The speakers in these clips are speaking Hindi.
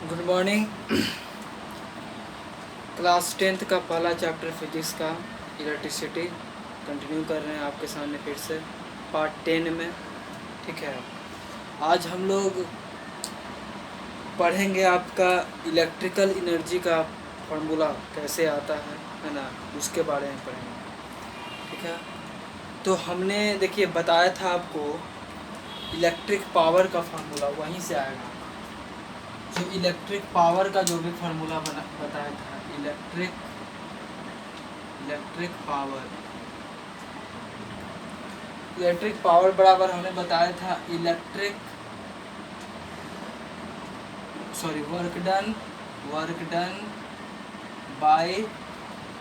Good morning. क्लास 10th का पहला चैप्टर फिजिक्स का इलेक्ट्रिसिटी कंटिन्यू कर रहे हैं आपके सामने फिर से पार्ट 10 में। ठीक है, आज हम लोग पढ़ेंगे आपका इलेक्ट्रिकल एनर्जी का फार्मूला कैसे आता है ना, उसके बारे में पढ़ेंगे। ठीक है, तो हमने देखिए बताया था आपको इलेक्ट्रिक पावर का फार्मूला वहीं से आएगा। जो इलेक्ट्रिक पावर का जो भी फार्मूला बताया था, इलेक्ट्रिक पावर बराबर हमने बताया था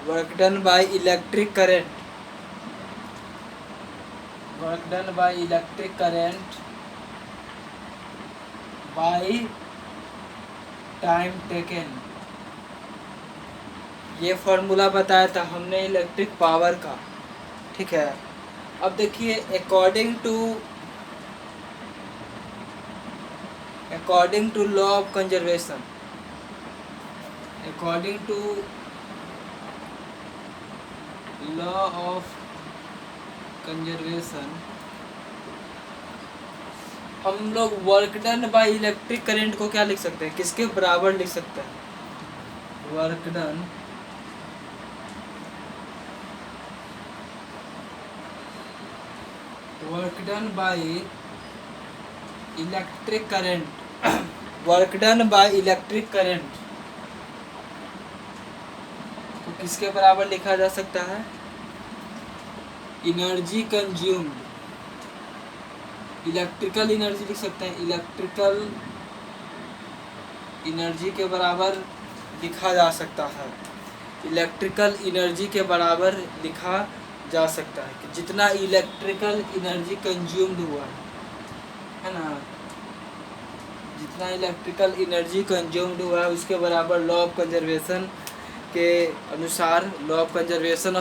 work done by electric current by time taken. ये फार्मूला बताया था हमने इलेक्ट्रिक पावर का। ठीक है, अब देखिए according to law of conservation, हम लोग work done by electric current को क्या लिख सकते हैं, किसके बराबर लिख सकते हैं? Work done by electric current तो किसके बराबर लिखा जा सकता है? एनर्जी कंज्यूम्ड, इलेक्ट्रिकल एनर्जी लिख सकते हैं। इलेक्ट्रिकल एनर्जी के बराबर लिखा जा सकता है, इलेक्ट्रिकल एनर्जी के बराबर लिखा जा सकता है कि जितना इलेक्ट्रिकल एनर्जी कंज्यूम्ड हुआ है ना, जितना इलेक्ट्रिकल एनर्जी कंज्यूम्ड हुआ है उसके बराबर लॉ ऑफ कंजर्वेशन के अनुसार law of conservation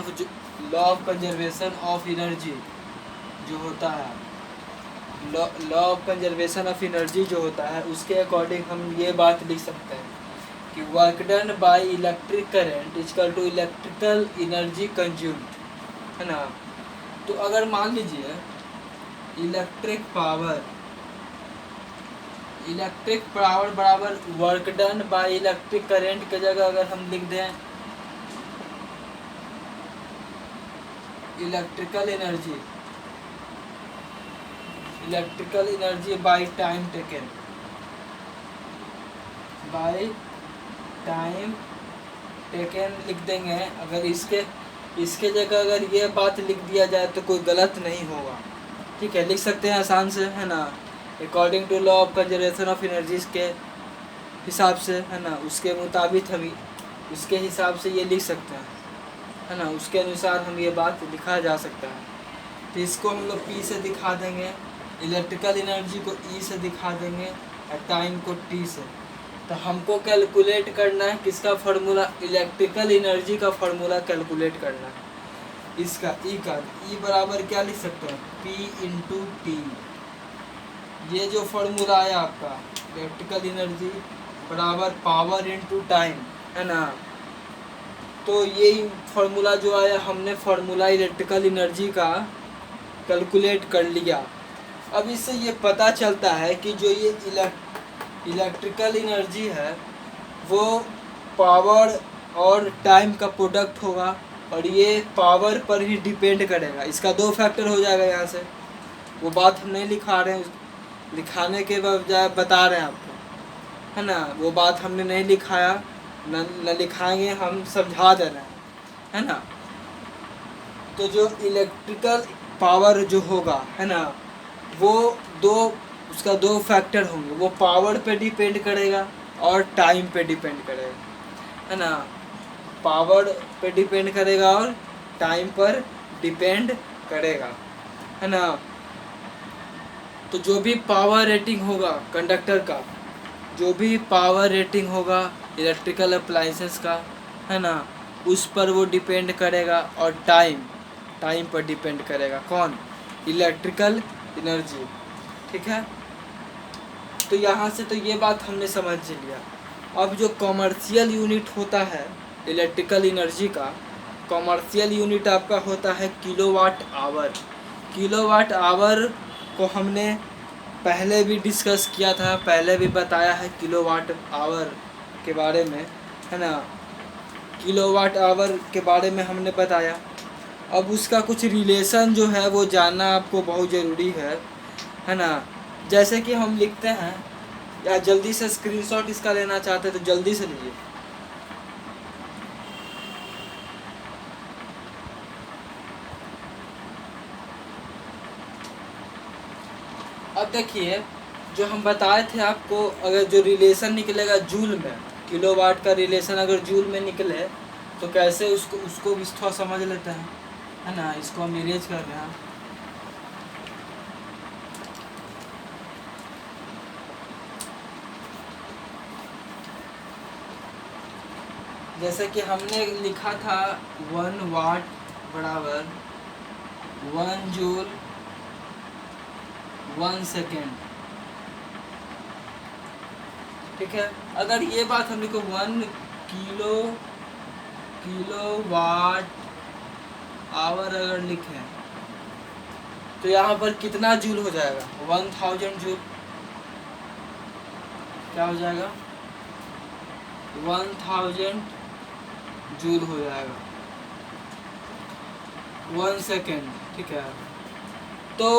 of energy जो होता है, law of conservation of energy जो होता है उसके अकॉर्डिंग हम ये बात लिख सकते हैं कि work done by electric current equal to electrical energy consumed, है ना। तो अगर मान लीजिए इलेक्ट्रिक पावर बराबर work done by electric current की जगह अगर हम लिख दें electrical energy by time taken लिख देंगे। अगर इसके जगह अगर ये बात लिख दिया जाए तो कोई गलत नहीं होगा। ठीक है, लिख सकते हैं आसान से, है ना। According to law of conservation of energies के हिसाब से, है ना, उसके मुताबिक हम उसके हिसाब से ये लिख सकते हैं, है ना। उसके अनुसार हम ये बात लिखा जा सकता है। तो इसको हम लोग P से दिखा देंगे, इलेक्ट्रिकल एनर्जी को E से दिखा देंगे और टाइम को T से। तो हमको कैलकुलेट करना है किसका फार्मूला, इलेक्ट्रिकल एनर्जी का फार्मूला कैलकुलेट करना है। इसका E बराबर क्या लिख सकते हैं, P इंटू टी। ये जो फार्मूला आया आपका इलेक्ट्रिकल एनर्जी बराबर पावर इंटू टाइम, है ना। तो यही फार्मूला जो आया, हमने फार्मूला इलेक्ट्रिकल एनर्जी का कैलकुलेट कर लिया। अब इससे ये पता चलता है कि जो ये इलेक्ट्रिकल एनर्जी है वो पावर और टाइम का प्रोडक्ट होगा और ये पावर पर ही डिपेंड करेगा। इसका 2 फैक्टर हो जाएगा यहाँ से। वो बात हम नहीं लिखा रहे हैं, लिखाने के बजाय बता रहे हैं आपको, है ना। वो बात हमने नहीं लिखाया, न लिखाएंगे, हम समझा दे रहे हैं, है ना। तो जो इलेक्ट्रिकल पावर जो होगा, है ना, वो उसका 2 फैक्टर होंगे। वो पावर पे डिपेंड करेगा और टाइम पे डिपेंड करेगा, है ना। पावर पे डिपेंड करेगा और टाइम पर डिपेंड करेगा, है ना। तो जो भी पावर रेटिंग होगा कंडक्टर का, जो भी पावर रेटिंग होगा इलेक्ट्रिकल अप्लायंसेस का, है ना, उस पर वो डिपेंड करेगा और टाइम पर डिपेंड करेगा। कौन? Electrical energy. ठीक है, तो यहाँ से तो ये बात हमने समझ लिया अब जो कॉमर्शियल यूनिट होता है इलेक्ट्रिकल एनर्जी का, कॉमर्शियल यूनिट आपका होता है किलोवाट आवर। किलोवाट आवर को हमने पहले भी डिस्कस किया था, पहले भी बताया है किलोवाट आवर के बारे में, है ना। किलोवाट आवर के बारे में हमने बताया। अब उसका कुछ रिलेशन जो है वो जानना आपको बहुत ज़रूरी है ना। जैसे कि हम लिखते हैं, या जल्दी से स्क्रीनशॉट इसका लेना चाहते हैं तो जल्दी से लीजिए। अब देखिए, जो हम बताए थे आपको, अगर जो रिलेशन निकलेगा जूल में, किलोवाट का रिलेशन अगर जूल में निकले तो कैसे उसको भी थोड़ा समझ लेते हैं, है ना। इसको हम इरेज कर रहे हैं। जैसे कि हमने लिखा था 1 वाट बराबर 1 जूल 1 सेकेंड, ठीक है। अगर ये बात हम लिखो 1 किलोवाट आवर अगर लिखें तो यहाँ पर कितना जूल हो जाएगा? 1000 जूल। क्या हो जाएगा? 1000 जूल हो जाएगा 1 सेकेंड, ठीक है। तो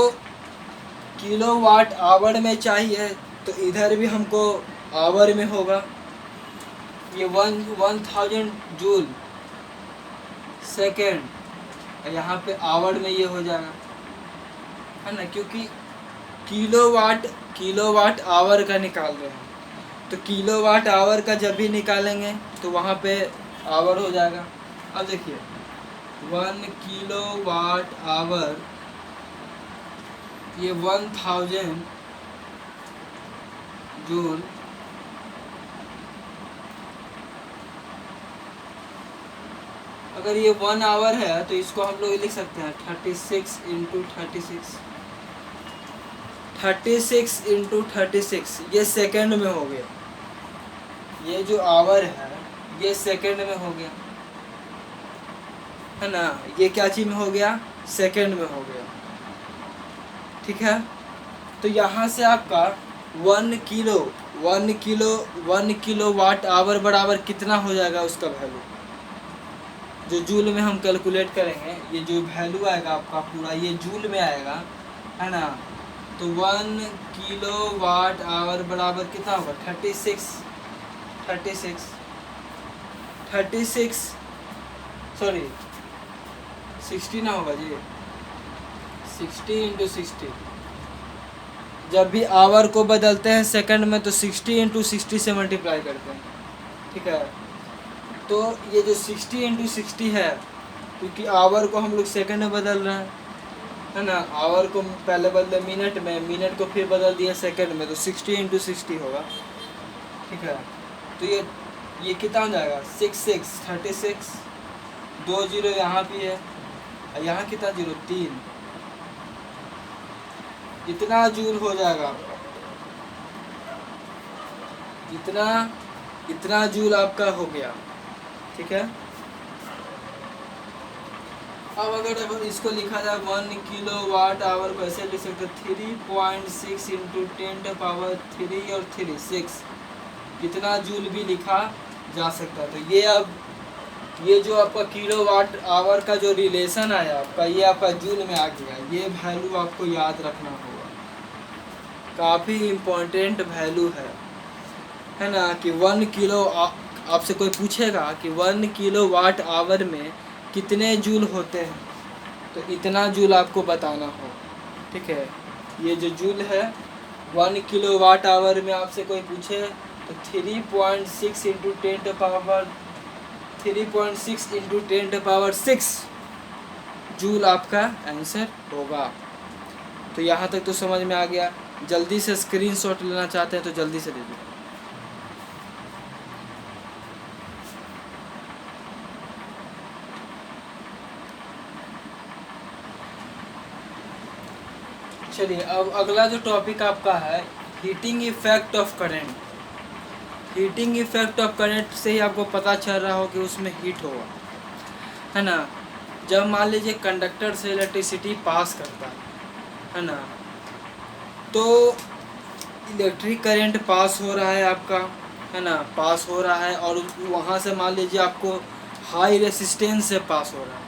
किलोवाट आवर में चाहिए तो इधर भी हमको आवर में होगा। ये 1000 जूल सेकेंड, यहाँ पे आवर में ये हो जाएगा, है ना, क्योंकि किलोवाट आवर का निकाल रहे हैं। तो किलोवाट आवर का जब भी निकालेंगे तो वहाँ पे आवर हो जाएगा। अब देखिए 1 किलोवाट आवर, ये 1000 जूल अगर ये 1 आवर है तो इसको हम लोग लिख सकते हैं 36 इंटू 36, 36 इंटू 36, ये सेकेंड में हो गया। ये जो आवर है ये सेकेंड में हो गया, है ना। ये क्या चीज में हो गया? सेकेंड में हो गया, ठीक है। तो यहाँ से आपका 1 किलो वाट आवर बराबर कितना हो जाएगा उसका वैल्यू, जो जूल में हम कैलकुलेट करेंगे। ये जो वैल्यू आएगा आपका पूरा ये जूल में आएगा, है ना। तो 1 किलो वाट आवर बराबर कितना होगा? 36 सॉरी 60 ना होगा जी, 60 इंटू 60। जब भी आवर को बदलते हैं सेकंड में तो 60 इंटू 60 से मल्टीप्लाई करते हैं, ठीक है। तो ये जो 60 इंटू 60 है, क्योंकि आवर को हम लोग सेकंड में बदल रहे हैं, है ना। आवर को पहले बदले मिनट में, मिनट को फिर बदल दिया सेकंड में, तो 60 इंटू 60 होगा, ठीक है। तो ये कितना हो जाएगा? 36 2 जीरो यहाँ भी है, यहाँ कितना जीरो? 3। इतना जूल हो जाएगा आपका, इतना जूल आपका हो गया, ठीक है। अब अगर इसको लिखा जाए 1 किलो वाट आवर को ऐसे लिख सकते 3.6 इंटू 10⁻³ और 3 6, कितना जूल भी लिखा जा सकता है। तो ये अब ये जो आपका किलो वाट आवर का जो रिलेशन आया आपका, ये आपका जूल में आ गया। ये वैल्यू आपको याद रखना होगा, काफ़ी इम्पोर्टेंट वैल्यू है ना। कि 1 किलो, आपसे कोई पूछेगा कि 1 किलो वाट आवर में कितने जूल होते हैं, तो इतना जूल आपको बताना हो, ठीक है। ये जो जूल है 1 किलो वाट आवर में आपसे कोई पूछे तो 3.6 इंटू 10⁻6 जूल आपका आंसर होगा। तो यहाँ तक तो समझ में आ गया। जल्दी से स्क्रीनशॉट लेना चाहते हैं तो जल्दी से ले लीजिए। चलिए, अब अगला जो टॉपिक आपका है heating effect of current. Heating effect of current से ही आपको पता चल रहा हो कि उसमें हीट होगा, है ना। जब मान लीजिए कंडक्टर से इलेक्ट्रिसिटी पास करता है ना, तो इलेक्ट्रिक करंट पास हो रहा है आपका, है ना, पास हो रहा है, और वहाँ से मान लीजिए आपको हाई रेसिस्टेंस से पास हो रहा है।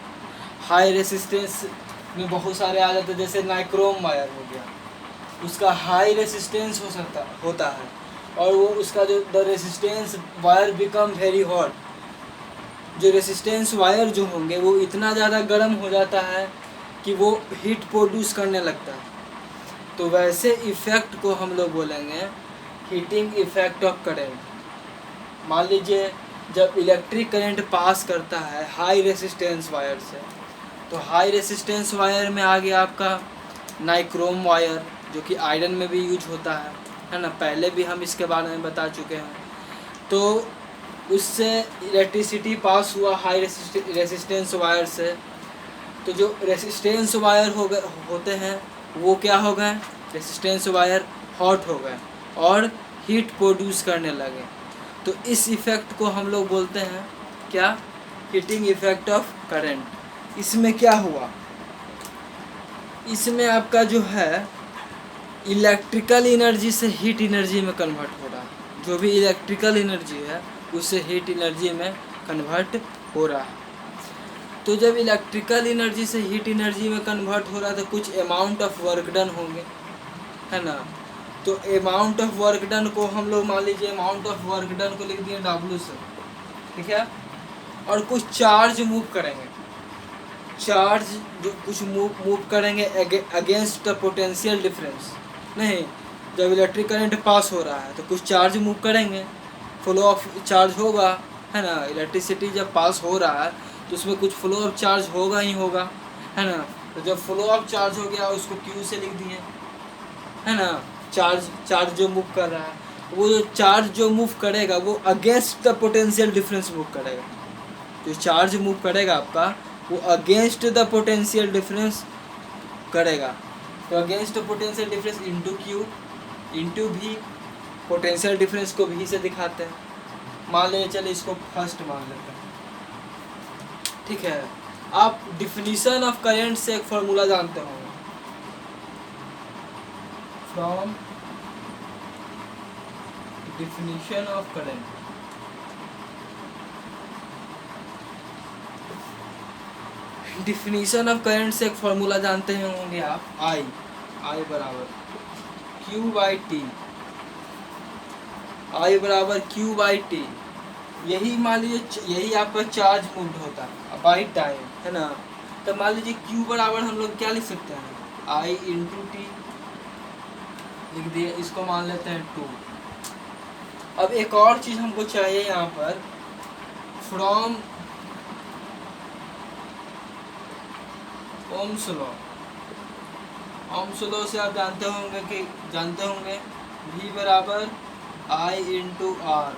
हाई रेसिस्टेंस में बहुत सारे आ जाते हैं, जैसे नाइक्रोम वायर हो गया, उसका हाई रेसिस्टेंस होता है, और वो उसका जो the resistance wire become very hot, जो रेसिस्टेंस वायर जो होंगे वो इतना ज़्यादा गर्म हो जाता है कि वो हीट प्रोड्यूस करने लगता है। तो वैसे इफ़ेक्ट को हम लोग बोलेंगे हीटिंग इफ़ेक्ट ऑफ करंट। मान लीजिए जब इलेक्ट्रिक करंट पास करता है हाई रेसिस्टेंस वायर से, तो हाई रेसिस्टेंस वायर में आ गया आपका नाइक्रोम वायर, जो कि आयरन में भी यूज होता है ना, पहले भी हम इसके बारे में बता चुके हैं। तो उससे इलेक्ट्रिसिटी पास हुआ हाई रेसिस्टेंस वायर से, तो जो रेसिस्टेंस वायर होते हैं वो क्या हो गए, रेसिस्टेंस वायर हॉट हो गए और हीट प्रोड्यूस करने लगे। तो इस इफ़ेक्ट को हम लोग बोलते हैं क्या, हीटिंग इफ़ेक्ट ऑफ करंट। इसमें क्या हुआ, इसमें आपका जो है इलेक्ट्रिकल एनर्जी से हीट एनर्जी में कन्वर्ट हो रहा है। जो भी इलेक्ट्रिकल एनर्जी है उससे हीट एनर्जी में कन्वर्ट हो रहा है। तो जब इलेक्ट्रिकल एनर्जी से हीट एनर्जी में कन्वर्ट हो रहा है तो कुछ अमाउंट ऑफ वर्क डन होंगे, है ना। तो अमाउंट ऑफ वर्क डन को हम लोग मान लीजिए अमाउंट ऑफ वर्क डन को लिख दिए W से, ठीक है। और कुछ चार्ज मूव करेंगे, चार्ज जो कुछ मूव करेंगे अगेंस्ट द पोटेंशियल डिफरेंस। नहीं, जब इलेक्ट्रिक करंट पास हो रहा है तो कुछ चार्ज मूव करेंगे, फ्लो ऑफ चार्ज होगा, है ना। इलेक्ट्रिसिटी जब पास हो रहा है तो उसमें कुछ फ्लो ऑफ चार्ज होगा ही होगा, है ना। तो जब फ्लो ऑफ चार्ज हो गया उसको Q से लिख दिए, है ना। चार्ज जो मूव कर रहा है, वो जो चार्ज जो मूव करेगा वो against the potential difference move करेगा। जो चार्ज मूव करेगा आपका वो अगेंस्ट द पोटेंशियल डिफरेंस करेगा। तो against potential difference into Q into V, potential difference को V से दिखाते हैं। मान ले, चले इसको फर्स्ट मान लेते हैं, ठीक है। आप डिफिनीशन ऑफ करंट से एक फॉर्मूला जानते होंगे, from definition of current. Definition of current से एक फॉर्मूला जानते होंगे आप, I बराबर Q/T, I बराबर Q/T। यही मान लीजिए यही आपका चार्ज मूव होता है बाई टाइम, है ना। तो मान लीजिए Q बराबर हम लोग क्या लिख सकते हैं, I इंटू T लिख दिए, इसको मान लेते हैं 2। अब एक और चीज़ हमको चाहिए यहाँ पर, from Ohm's law. Ohm's law से आप जानते होंगे V बराबर I इंटू R,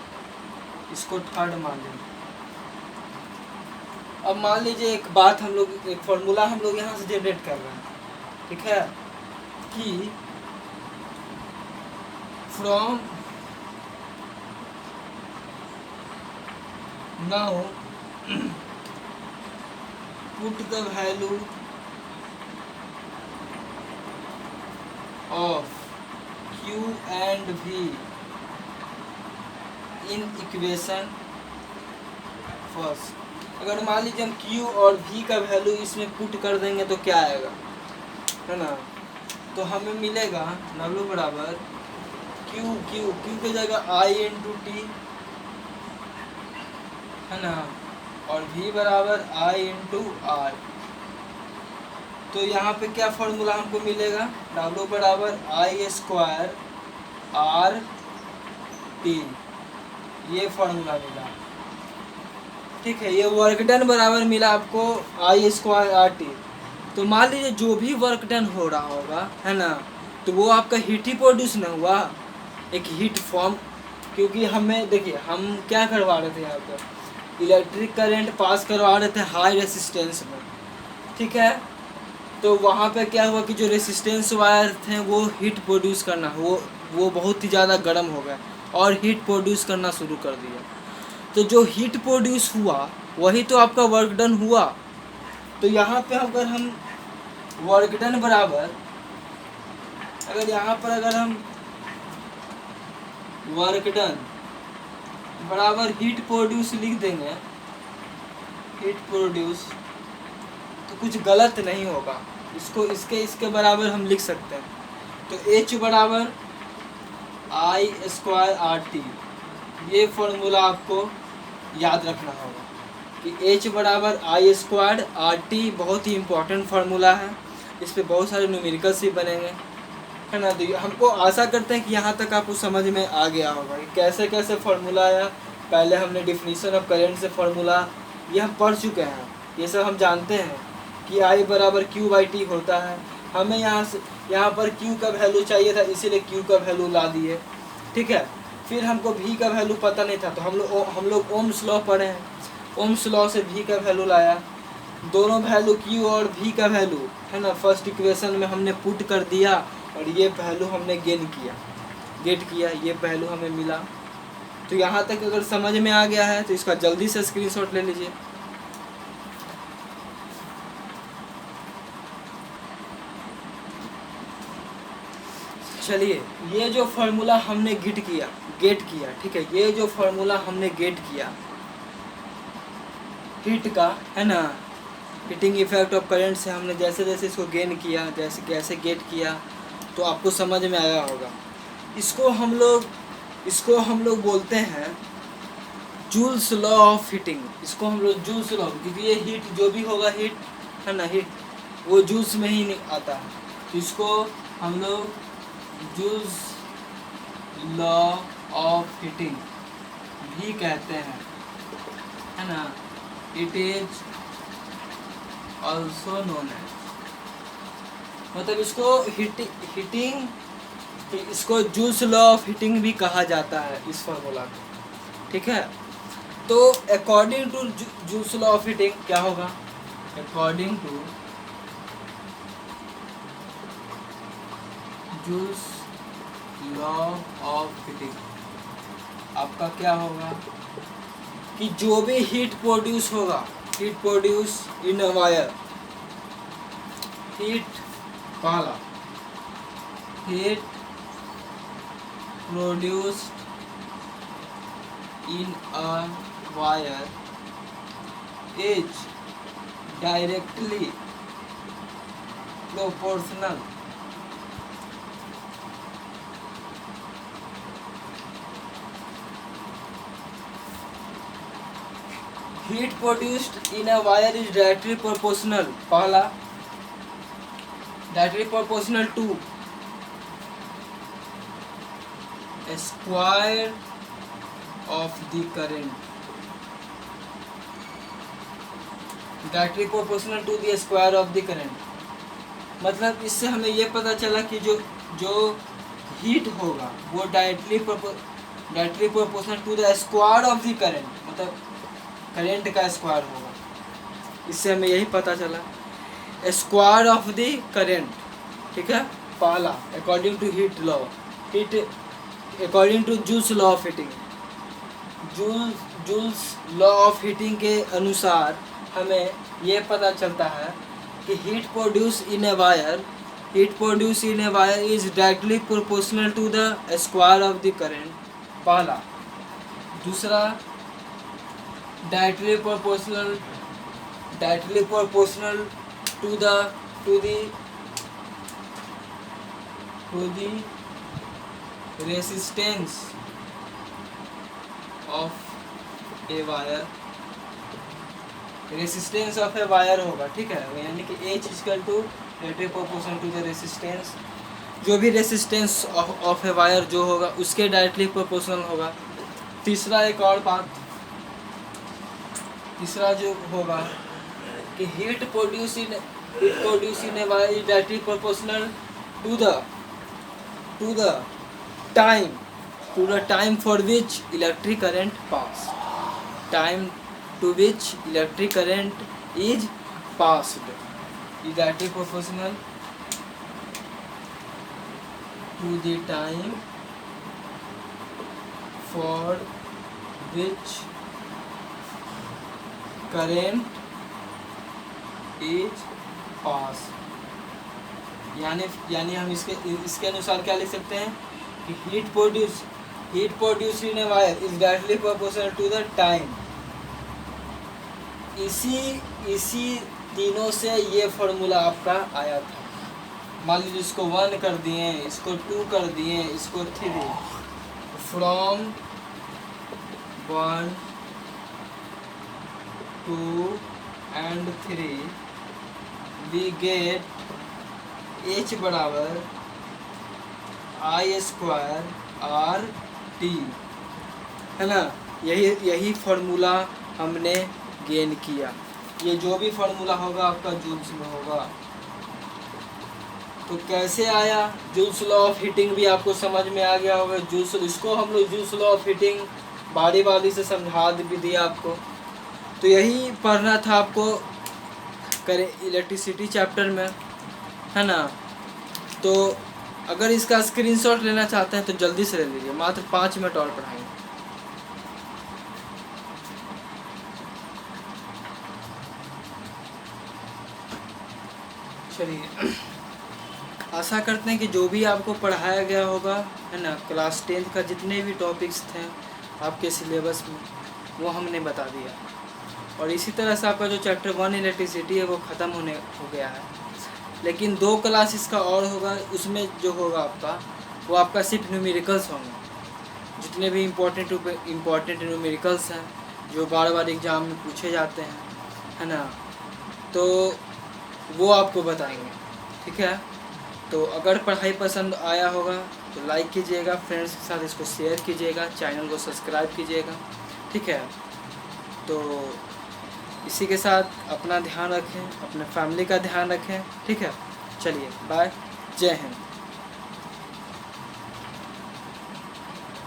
इसको थर्ड मान लीजिए। अब मान लीजिए एक बात हम लोग, एक फॉर्मूला हम लोग यहाँ से जनरेट कर रहे हैं, ठीक है, कि from now put the value of Q and V in equation first. अगर मान लीजिए हम Q और V का वैल्यू इसमें पुट कर देंगे तो क्या आएगा, है ना। तो हमें मिलेगा W बराबर Q की जगह I इंटू T, है ना, और V बराबर I इंटू R। तो यहाँ पे क्या फॉर्मूला हमको मिलेगा, W बराबर I स्क्वायर R T, ये फॉर्मूला मिला, ठीक है। ये वर्क डन बराबर मिला आपको I स्क्वायर R T। तो मान लीजिए जो भी वर्क डन हो रहा होगा, है ना, तो वो आपका हीट ही प्रोड्यूस ना हुआ, एक हीट फॉर्म। क्योंकि हमें देखिए हम क्या करवा रहे थे, यहाँ पर इलेक्ट्रिक करंट पास करवा रहे थे हाई रेसिस्टेंस में, ठीक है। तो वहाँ पे क्या हुआ कि जो रेसिस्टेंस वायर थे वो हीट प्रोड्यूस करना, वो बहुत ही ज़्यादा गर्म हो गए, और हीट प्रोड्यूस करना शुरू कर दिया। तो जो हीट प्रोड्यूस हुआ वही तो आपका वर्क डन हुआ। तो यहाँ पे अगर हम वर्क डन बराबर, अगर यहाँ पर अगर हम वर्क डन बराबर हीट प्रोड्यूस लिख देंगे, हीट प्रोड्यूस, तो कुछ गलत नहीं होगा। इसको इसके बराबर हम लिख सकते हैं। तो H बराबर I²RT, ये फॉर्मूला आपको याद रखना होगा कि H बराबर I²RT बहुत ही इम्पोर्टेंट फार्मूला है। इस पे बहुत सारे न्यूमेरिकल्स भी बनेंगे, है ना। तो हमको आशा करते हैं कि यहाँ तक आपको समझ में आ गया होगा कि कैसे कैसे फार्मूला आया। पहले हमने डिफिनीशन ऑफ करंट से फार्मूला ये हम पढ़ चुके हैं, ये सब हम जानते हैं कि I बराबर Q/T होता है। हमें यहाँ पर Q का वैल्यू चाहिए था, इसीलिए Q का वैल्यू ला दिए, ठीक है। फिर हमको V का वैल्यू पता नहीं था, तो हम लोग ओम्स लॉ पढ़े हैं, ओम्स लॉ से V का वैल्यू लाया। दोनों वैल्यू Q और V का वैल्यू, है ना, फर्स्ट इक्वेशन में हमने पुट कर दिया और ये वैल्यू हमने गेट किया, ये वैल्यू हमें मिला। तो यहाँ तक अगर समझ में आ गया है तो इसका जल्दी से स्क्रीनशॉट ले लीजिए। चलिए, ये जो फार्मूला हमने गेट किया, ठीक है, ये जो फार्मूला हमने गेट किया हीट का, है ना, हीटिंग इफेक्ट ऑफ करंट से हमने जैसे जैसे इसको गेन किया, जैसे गेट किया, तो आपको समझ में आया होगा। इसको हम लोग बोलते हैं जूल्स लॉ ऑफ हीटिंग। इसको हम लोग जूल्स लॉ, क्योंकि ये हीट जो भी होगा, हीट, है ना, हीट वो जूल्स में ही आता है, तो इसको हम लोग जूल्स लॉ ऑफ हीटिंग भी कहते हैं, है ना। It is also known as, मतलब इसको हीटिंग, इसको जूल्स लॉ ऑफ हीटिंग भी कहा जाता है इस फार्मूला को, ठीक है। तो according to Joule's law of heating क्या होगा, according to Joule's law of heating आपका क्या होगा कि जो भी हीट प्रोड्यूस होगा, heat produce in a wire, heat पहला, heat produced in a wire is directly proportional heat produced in a wire is directly proportional, पहला directly proportional to square of the current, directly proportional to the square of the current। मतलब इससे हमें ये पता चला कि जो हीट होगा वो directly proportional to the square of the current, मतलब करंट का स्क्वायर होगा। इससे हमें यही पता चला, स्क्वायर ऑफ द करंट, ठीक है। पहला according to heat law, according to Joule's law of heating, Joule's law of heating के अनुसार हमें ये पता चलता है कि heat produce in a wire is directly proportional to the square of the current, पहला। दूसरा directly proportional to the resistance of a wire, resistance of a wire होगा, ठीक है, यानी कि H equal to directly proportional to the resistance, जो भी रेसिस्टेंस ऑफ ए वायर जो होगा उसके डायरेक्टली प्रोपोर्शनल होगा। तीसरा एक और बात, तीसरा जो होगा कि heat produce in a wire is directly proportional to the time for which electric current pass, time to which electric current is passed is directly proportional to the time for which current is pass, यानी हम इसके अनुसार क्या लिख सकते हैं कि heat produce in a wire is directly proportional to the time. इसी तीनों से ये फॉर्मूला आपका आया था। मान लीजिए इसको 1 कर दिए, इसको 2 कर दिए, इसको 3, from 1 2 and 3 we get H बराबर I स्क्वायर आर टी, है ना। यही फार्मूला हमने गेन किया। ये जो भी फार्मूला होगा आपका जूल्स में होगा। तो कैसे आया, जूल्स लॉ ऑफ हीटिंग भी आपको समझ में आ गया होगा। इसको हम लोग जूल्स लॉ ऑफ हीटिंग बारी से समझा भी दिया आपको। तो यही पढ़ना था आपको करे इलेक्ट्रिसिटी चैप्टर में, है ना। तो अगर इसका स्क्रीनशॉट लेना चाहते हैं तो जल्दी से ले लीजिए, मात्र 5 मिनट और पढ़ाएंगे। चलिए, आशा करते हैं कि जो भी आपको पढ़ाया गया होगा, है ना, क्लास 10th का जितने भी टॉपिक्स थे आपके सिलेबस में वो हमने बता दिया। और इसी तरह से आपका जो चैप्टर 1 इलेक्ट्रिसिटी है वो ख़त्म हो गया है। लेकिन 2 क्लास इसका और होगा, उसमें जो होगा आपका वो आपका सिर्फ न्यूमेरिकल्स होंगे। जितने भी इम्पोर्टेंट न्यूमेरिकल्स हैं जो बार एग्ज़ाम में पूछे जाते हैं, है ना, तो वो आपको बताएंगे। ठीक है, तो अगर पढ़ाई पसंद आया होगा तो लाइक कीजिएगा, फ्रेंड्स के साथ इसको शेयर कीजिएगा, चैनल को सब्सक्राइब कीजिएगा। ठीक है, तो इसी के साथ अपना ध्यान रखें, अपने फैमिली का ध्यान रखें। ठीक है, चलिए बाय, जय हिंद।